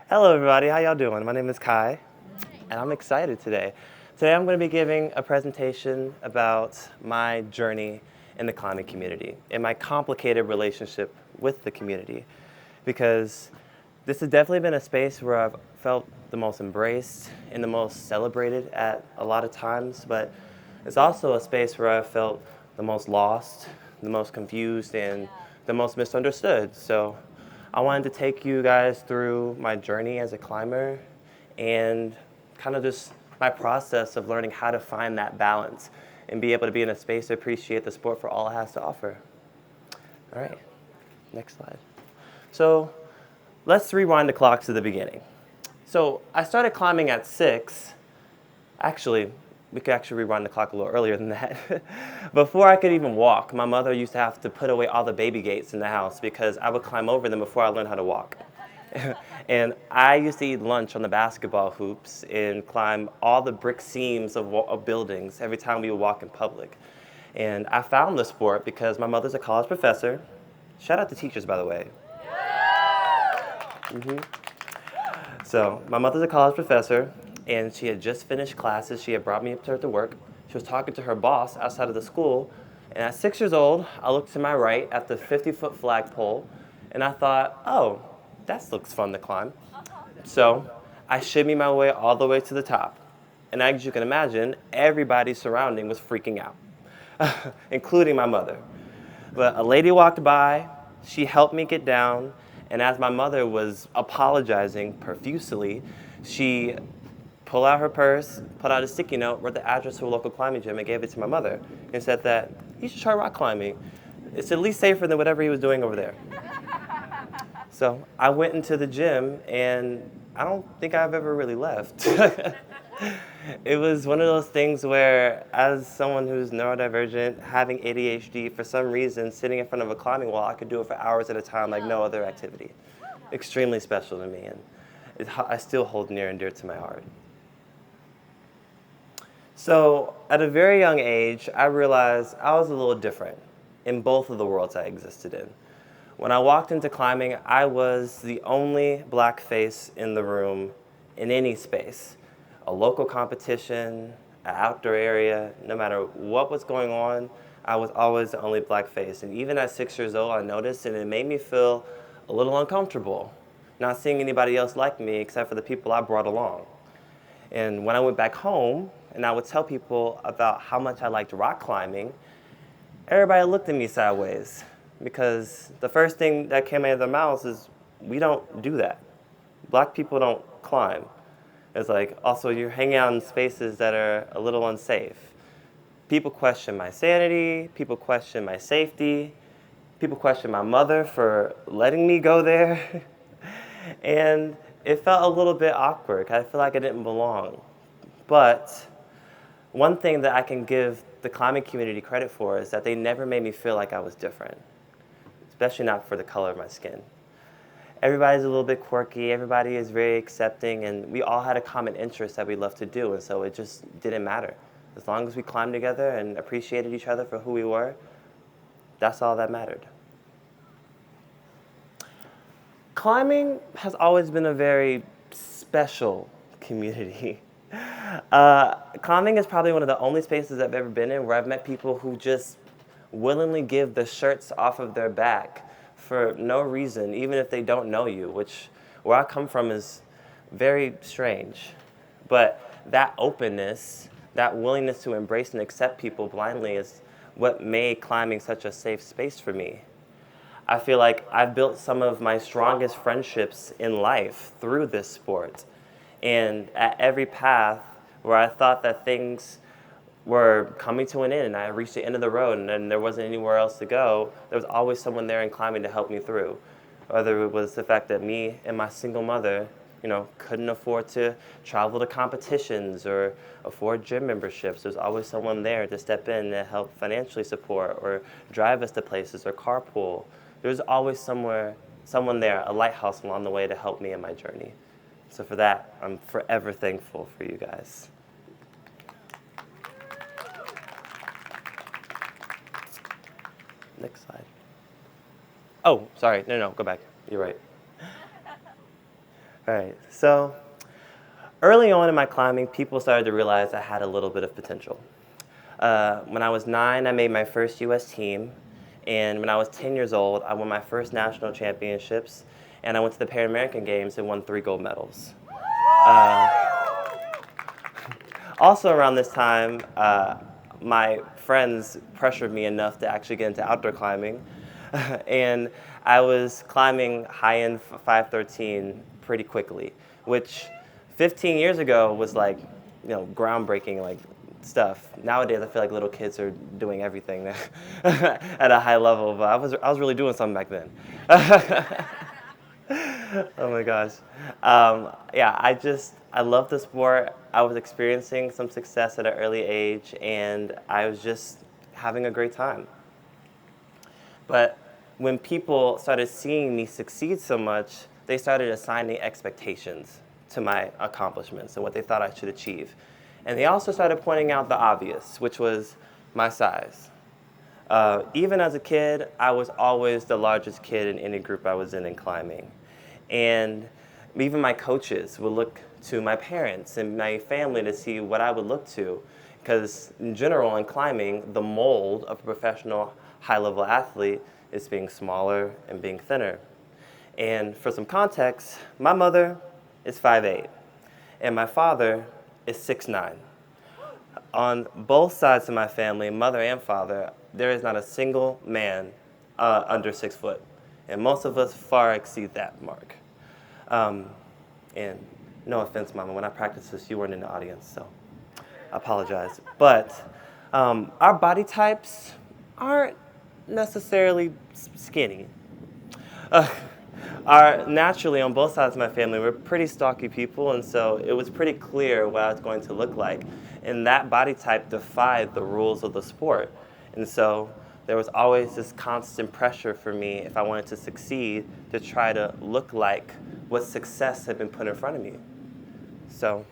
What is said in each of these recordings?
Hello everybody, how y'all doing? My name is Kai, and I'm excited today. Today I'm going to be giving a presentation about my journey in the climbing community and my complicated relationship with the community, because this has definitely been a space where I've felt the most embraced and the most celebrated at a lot of times, but it's also a space where I've felt the most lost, the most confused, and the most misunderstood. So I wanted to take you guys through my journey as a climber and kind of just my process of learning how to find that balance and be able to be in a space to appreciate the sport for all it has to offer. All right, next slide. So let's rewind the clock to the beginning. So I started climbing at 6. Actually, we could actually rewind the clock a little earlier than that. Before I could even walk, my mother used to have to put away all the baby gates in the house because I would climb over them before I learned how to walk. And I used to eat lunch on the basketball hoops and climb all the brick seams of buildings every time we would walk in public. And I found the sport because my mother's a college professor. Shout out to teachers, by the way. So my mother's a college professor, and she had just finished classes. She had brought me up to her to work. She was talking to her boss outside of the school, and at 6 years old, I looked to my right at the 50-foot flagpole, and I thought, oh, that looks fun to climb. So I shimmied my way all the way to the top, and as you can imagine, everybody surrounding was freaking out, including my mother. But a lady walked by, she helped me get down, and as my mother was apologizing profusely, she pulled out her purse, put out a sticky note, wrote the address to a local climbing gym, and gave it to my mother, and said that he should try rock climbing. It's at least safer than whatever he was doing over there. So I went into the gym, and I don't think I've ever really left. It was one of those things where, as someone who's neurodivergent, having ADHD, for some reason, sitting in front of a climbing wall, I could do it for hours at a time like no other activity. Extremely special to me, and I still hold near and dear to my heart. So at a very young age, I realized I was a little different in both of the worlds I existed in. When I walked into climbing, I was the only black face in the room in any space. A local competition, an outdoor area, no matter what was going on, I was always the only black face. And even at 6 years old, I noticed, and it made me feel a little uncomfortable, not seeing anybody else like me except for the people I brought along. And when I went back home, and I would tell people about how much I liked rock climbing, everybody looked at me sideways, because the first thing that came out of their mouths is, we don't do that. Black people don't climb. It's like, also, you're hanging out in spaces that are a little unsafe. People question my sanity, people question my safety, people question my mother for letting me go there. And it felt a little bit awkward. I feel like I didn't belong. But one thing that I can give the climbing community credit for is that they never made me feel like I was different, especially not for the color of my skin. Everybody's a little bit quirky, everybody is very accepting, and we all had a common interest that we loved to do, and so it just didn't matter. As long as we climbed together and appreciated each other for who we were, that's all that mattered. Climbing has always been a very special community. Climbing is probably one of the only spaces I've ever been in where I've met people who just willingly give the shirts off of their back for no reason, even if they don't know you, which where I come from is very strange. But that openness, that willingness to embrace and accept people blindly is what made climbing such a safe space for me. I feel like I've built some of my strongest friendships in life through this sport. And at every path where I thought that things were coming to an end and I reached the end of the road and then there wasn't anywhere else to go, there was always someone there in climbing to help me through. Whether it was the fact that me and my single mother, couldn't afford to travel to competitions or afford gym memberships, there's always someone there to step in and help financially support or drive us to places or carpool. There's always someone there, a lighthouse along the way to help me in my journey. So for that, I'm forever thankful for you guys. Next slide. Oh, sorry. No, go back. You're right. All right, so early on in my climbing, people started to realize I had a little bit of potential. When I was 9, I made my first U.S. team, and when I was 10 years old, I won my first national championships, and I went to the Pan American Games and won 3 gold medals. Also around this time, my friends pressured me enough to actually get into outdoor climbing, and I was climbing high-end 513 pretty quickly, which 15 years ago was like, groundbreaking like stuff. Nowadays, I feel like little kids are doing everything at a high level, but I was really doing something back then. Oh my gosh. Yeah, I love the sport. I was experiencing some success at an early age, and I was just having a great time. But when people started seeing me succeed so much, they started assigning expectations to my accomplishments and what they thought I should achieve. And they also started pointing out the obvious, which was my size. Even as a kid, I was always the largest kid in any group I was in climbing. And even my coaches would look to my parents and my family to see what I would look to. Because in general, in climbing, the mold of a professional high-level athlete is being smaller and being thinner. And for some context, my mother is 5'8", and my father is 6'9". On both sides of my family, mother and father, there is not a single man under 6 foot. And most of us far exceed that mark. And no offense, Mama, when I practiced this, you weren't in the audience, so I apologize. But our body types aren't necessarily skinny. Naturally, on both sides of my family, we're pretty stocky people, and so it was pretty clear what I was going to look like. And that body type defied the rules of the sport. And so there was always this constant pressure for me, if I wanted to succeed, to try to look like what success had been put in front of me. So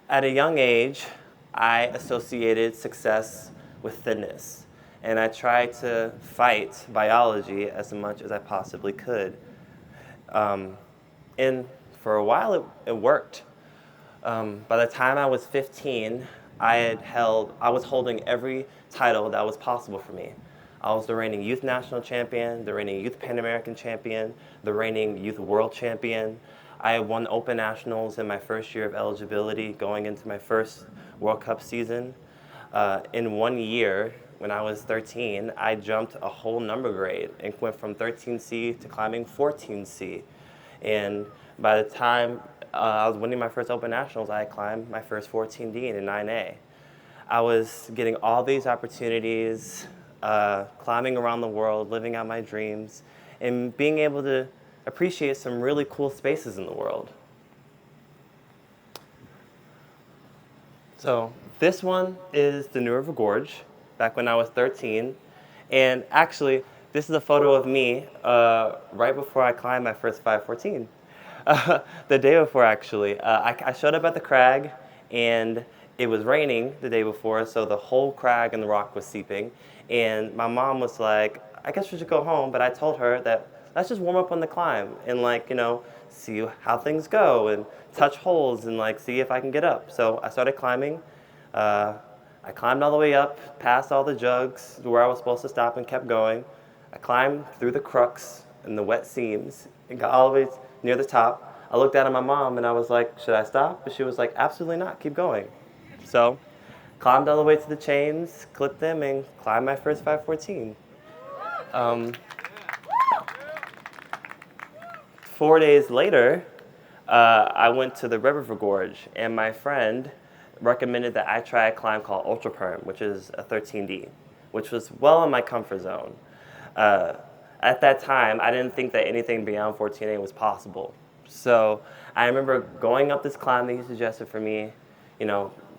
at a young age, I associated success with thinness. And I tried to fight biology as much as I possibly could. And for a while, it worked. By the time I was 15, I was holding every title that was possible for me. I was the reigning youth national champion, the reigning youth Pan American champion, the reigning youth world champion. I won open nationals in my first year of eligibility going into my first World Cup season. In 1 year, when I was 13, I jumped a whole number grade and went from 13C to climbing 14C. And by the time I was winning my first Open Nationals, I had climbed my first 14D in a 9A. I was getting all these opportunities, climbing around the world, living out my dreams, and being able to appreciate some really cool spaces in the world. So this one is the New River Gorge, back when I was 13. And actually, this is a photo of me right before I climbed my first 514. The day before, actually. I showed up at the crag, and it was raining the day before, so the whole crag and the rock was seeping. And my mom was like, I guess we should go home, but I told her that let's just warm up on the climb and see how things go and touch holes and see if I can get up. So I started climbing. I climbed all the way up, past all the jugs to where I was supposed to stop and kept going. I climbed through the crux and the wet seams and got all the way near the top. I looked down at my mom and I was like, should I stop? But she was like, absolutely not, keep going. So climbed all the way to the chains, clipped them, and climbed my first 514. 4 days later, I went to the River Gorge, and my friend recommended that I try a climb called Ultra Perm, which is a 13D, which was well in my comfort zone. At that time, I didn't think that anything beyond 14A was possible. So I remember going up this climb that he suggested for me,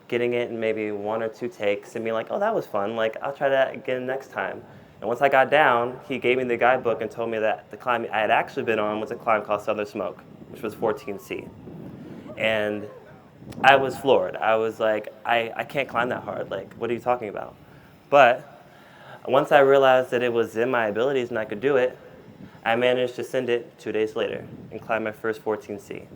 getting it in maybe 1 or 2 takes and being like, oh, that was fun. I'll try that again next time. And once I got down, he gave me the guidebook and told me that the climb I had actually been on was a climb called Southern Smoke, which was 14C. And I was floored. I was like, I can't climb that hard. What are you talking about? But once I realized that it was in my abilities and I could do it, I managed to send it 2 days later and climb my first 14C.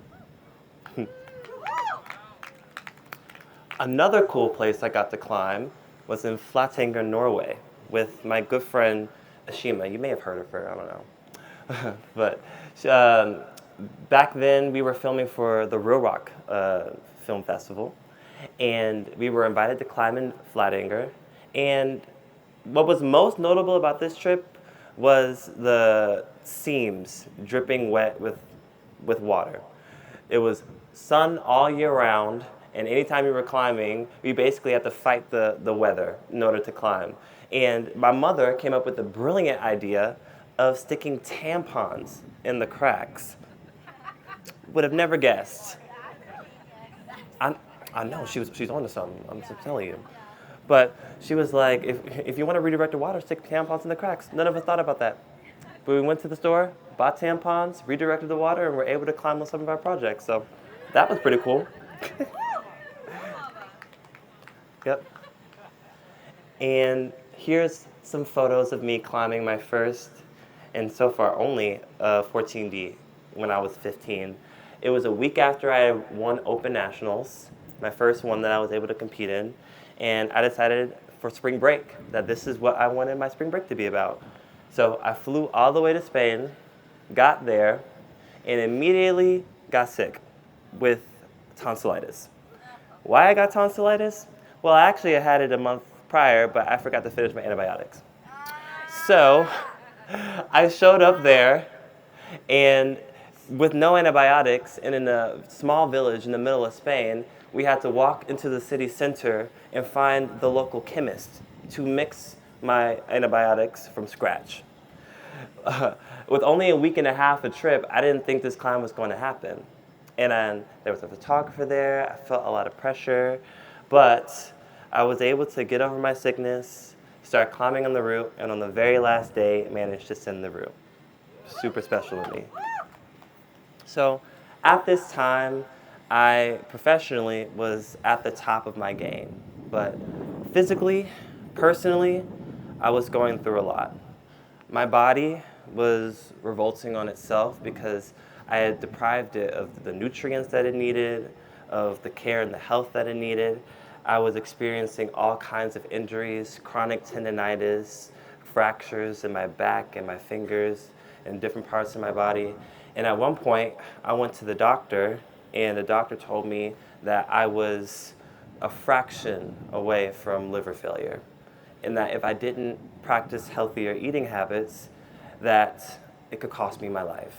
Another cool place I got to climb was in Flatanger, Norway, with my good friend Ashima. You may have heard of her, I don't know. But back then, we were filming for the Real Rock Film Festival, and we were invited to climb in Flatanger. And what was most notable about this trip was the seams dripping wet with water. It was sun all year round, and anytime we were climbing, we basically had to fight the weather in order to climb. And my mother came up with the brilliant idea of sticking tampons in the cracks. Would have never guessed. I know, she's onto something, I'm just telling you. But she was like, if you want to redirect the water, stick tampons in the cracks. None of us thought about that. But we went to the store, bought tampons, redirected the water, and were able to climb on some of our projects. So that was pretty cool. Yep. And here's some photos of me climbing my first, and so far only, 14D when I was 15. It was a week after I won Open Nationals, my first one that I was able to compete in, and I decided for spring break that this is what I wanted my spring break to be about. So I flew all the way to Spain, got there, and immediately got sick with tonsillitis. Why I got tonsillitis? Well, actually I had it a month prior, but I forgot to finish my antibiotics. So I showed up there, and with no antibiotics, and in a small village in the middle of Spain, we had to walk into the city center and find the local chemist to mix my antibiotics from scratch. With only a week and a half of trip, I didn't think this climb was going to happen. And then there was a photographer there. I felt a lot of pressure, but I was able to get over my sickness, start climbing on the route, and on the very last day, managed to send the route. Super special to me. So at this time, I professionally was at the top of my game, but physically, personally, I was going through a lot. My body was revolting on itself because I had deprived it of the nutrients that it needed, of the care and the health that it needed. I was experiencing all kinds of injuries, chronic tendinitis, fractures in my back and my fingers and different parts of my body. And at one point, I went to the doctor, and the doctor told me that I was a fraction away from liver failure, and that if I didn't practice healthier eating habits, that it could cost me my life,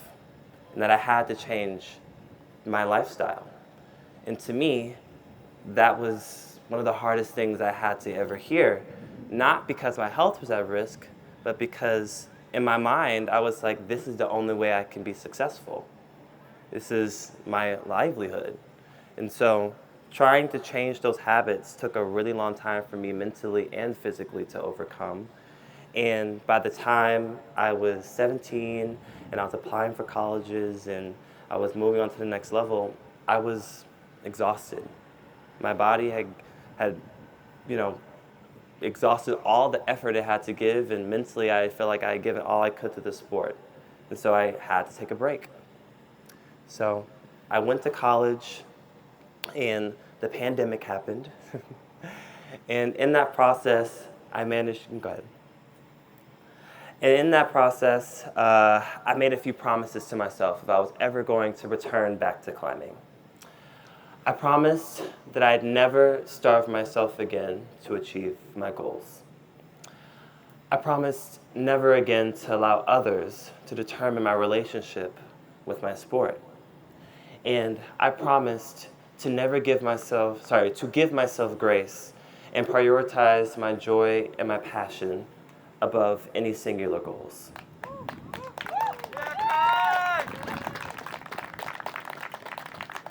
and that I had to change my lifestyle. And to me, that was one of the hardest things I had to ever hear, not because my health was at risk, but because in my mind, I was like, this is the only way I can be successful. This is my livelihood. And so trying to change those habits took a really long time for me mentally and physically to overcome. And by the time I was 17 and I was applying for colleges and I was moving on to the next level, I was exhausted. My body had exhausted all the effort it had to give, and mentally I felt like I had given all I could to the sport. And so I had to take a break. So I went to college, and the pandemic happened. And in that process, I managed, go ahead. And in that process, I made a few promises to myself if I was ever going to return back to climbing. I promised that I'd never starve myself again to achieve my goals. I promised never again to allow others to determine my relationship with my sport. And I promised to never give myself grace and prioritize my joy and my passion above any singular goals.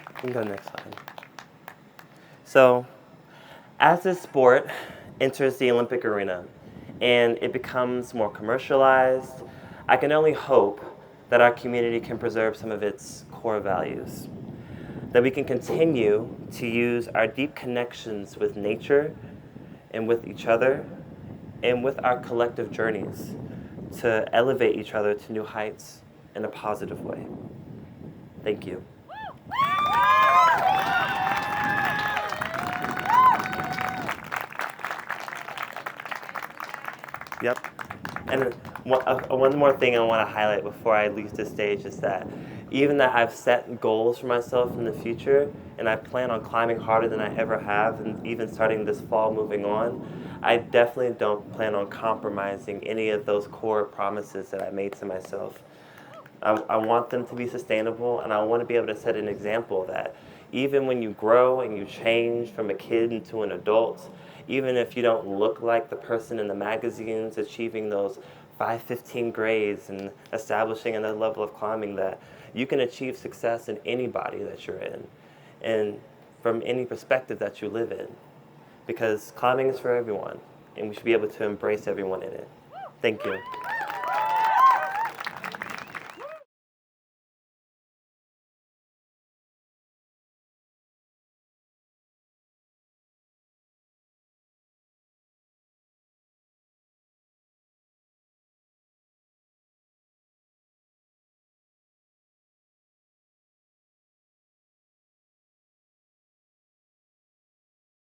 You can go next slide. So, as this sport enters the Olympic arena and it becomes more commercialized, I can only hope that our community can preserve some of its core values, that we can continue to use our deep connections with nature and with each other and with our collective journeys to elevate each other to new heights in a positive way. Thank you. Yep. And one more thing I want to highlight before I leave this stage is that even that I've set goals for myself in the future, and I plan on climbing harder than I ever have, and even starting this fall moving on, I definitely don't plan on compromising any of those core promises that I made to myself. I want them to be sustainable, and I want to be able to set an example that even when you grow and you change from a kid into an adult, even if you don't look like the person in the magazines achieving those 515 grades and establishing another level of climbing, that you can achieve success in any body that you're in and from any perspective that you live in, because climbing is for everyone and we should be able to embrace everyone in it. Thank you.